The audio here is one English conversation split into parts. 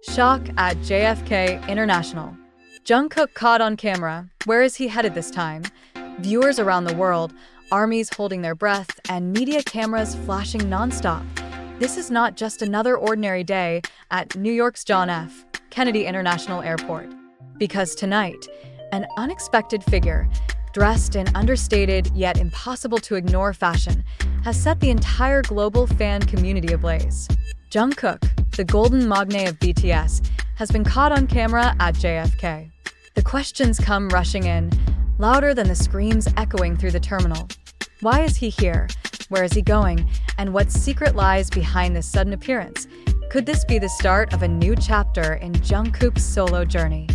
Shock at JFK International. Jungkook caught on camera. Where is he headed this time? Viewers around the world, armies holding their breath, and media cameras flashing nonstop. This is not just another ordinary day at New York's John F. Kennedy International Airport. Because tonight, an unexpected figure, dressed in understated yet impossible to ignore fashion, has set the entire global fan community ablaze. Jungkook, the golden maknae of BTS, has been caught on camera at JFK. The questions come rushing in, louder than the screams echoing through the terminal. Why is he here? Where is he going? And what secret lies behind this sudden appearance? Could this be the start of a new chapter in Jungkook's solo journey?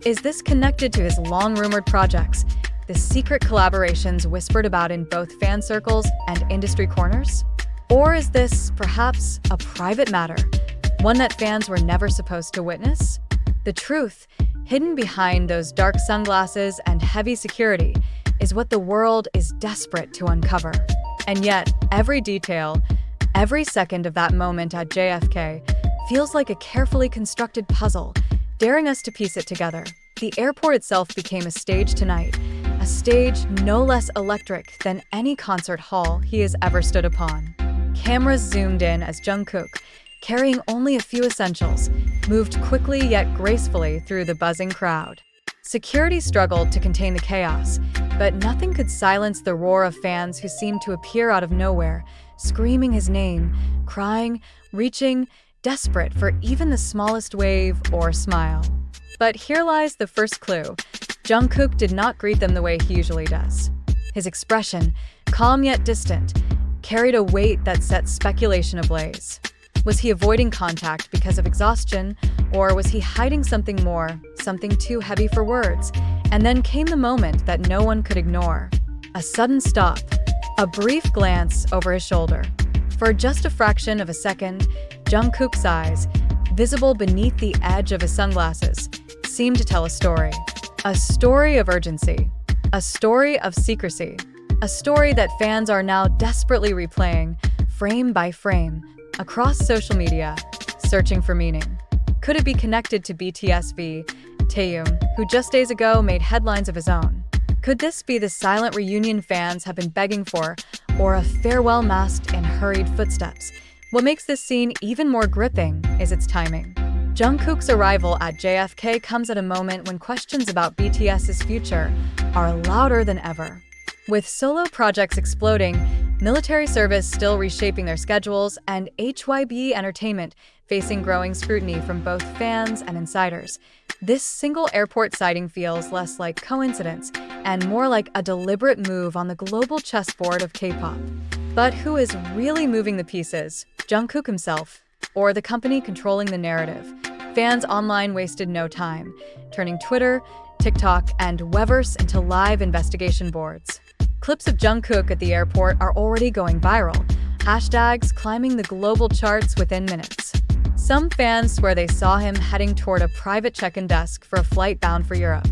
Is this connected to his long-rumored projects, the secret collaborations whispered about in both fan circles and industry corners? Or is this, perhaps, a private matter, one that fans were never supposed to witness? The truth, hidden behind those dark sunglasses and heavy security, is what the world is desperate to uncover. And yet, every detail, every second of that moment at JFK feels like a carefully constructed puzzle, daring us to piece it together. The airport itself became a stage tonight, a stage no less electric than any concert hall he has ever stood upon. Cameras zoomed in as Jungkook, carrying only a few essentials, moved quickly yet gracefully through the buzzing crowd. Security struggled to contain the chaos, but nothing could silence the roar of fans who seemed to appear out of nowhere, screaming his name, crying, reaching, desperate for even the smallest wave or smile. But here lies the first clue. Jungkook did not greet them the way he usually does. His expression, calm yet distant, carried a weight that set speculation ablaze. Was he avoiding contact because of exhaustion, or was he hiding something more, something too heavy for words? And then came the moment that no one could ignore. A sudden stop, a brief glance over his shoulder. For just a fraction of a second, Jungkook's eyes, visible beneath the edge of his sunglasses, seemed to tell a story. A story of urgency, a story of secrecy, a story that fans are now desperately replaying, frame by frame, across social media, searching for meaning. Could it be connected to BTS v. Taehyung, who just days ago made headlines of his own? Could this be the silent reunion fans have been begging for, or a farewell masked in hurried footsteps? What makes this scene even more gripping is its timing. Jungkook's arrival at JFK comes at a moment when questions about BTS's future are louder than ever. With solo projects exploding, military service still reshaping their schedules, and HYB Entertainment facing growing scrutiny from both fans and insiders, this single airport sighting feels less like coincidence and more like a deliberate move on the global chessboard of K-pop. But who is really moving the pieces? Jungkook himself, or the company controlling the narrative? Fans online wasted no time, turning Twitter, TikTok, and Weverse into live investigation boards. Clips of Jungkook at the airport are already going viral, hashtags climbing the global charts within minutes. Some fans swear they saw him heading toward a private check-in desk for a flight bound for Europe.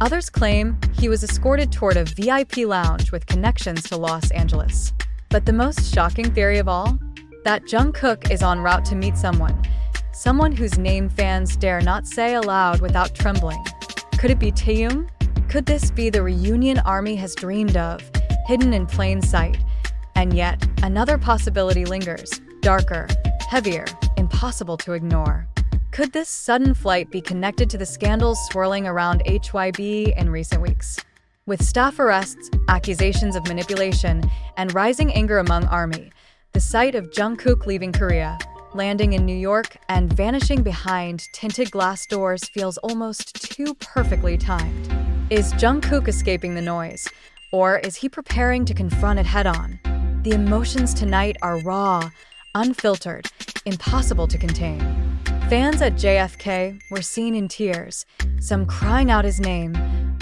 Others claim he was escorted toward a VIP lounge with connections to Los Angeles. But the most shocking theory of all? That Jungkook is en route to meet someone whose name fans dare not say aloud without trembling. Could it be Taehyung? Could this be the reunion army has dreamed of, hidden in plain sight? And yet, another possibility lingers, darker, heavier, impossible to ignore. Could this sudden flight be connected to the scandals swirling around HYB in recent weeks? With staff arrests, accusations of manipulation, and rising anger among ARMY, the sight of Jungkook leaving Korea, landing in New York, and vanishing behind tinted glass doors feels almost too perfectly timed. Is Jungkook escaping the noise, or is he preparing to confront it head-on? The emotions tonight are raw, unfiltered, impossible to contain. Fans at JFK were seen in tears, some crying out his name,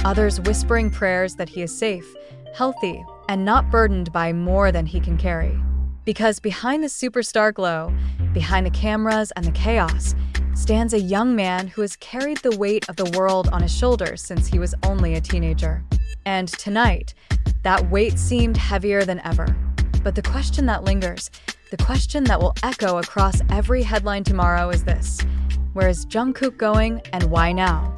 others whispering prayers that he is safe, healthy, and not burdened by more than he can carry. Because behind the superstar glow, behind the cameras and the chaos, stands a young man who has carried the weight of the world on his shoulders since he was only a teenager. And tonight, that weight seemed heavier than ever. But the question that lingers, the question that will echo across every headline tomorrow is this: Where is Jungkook going and why now?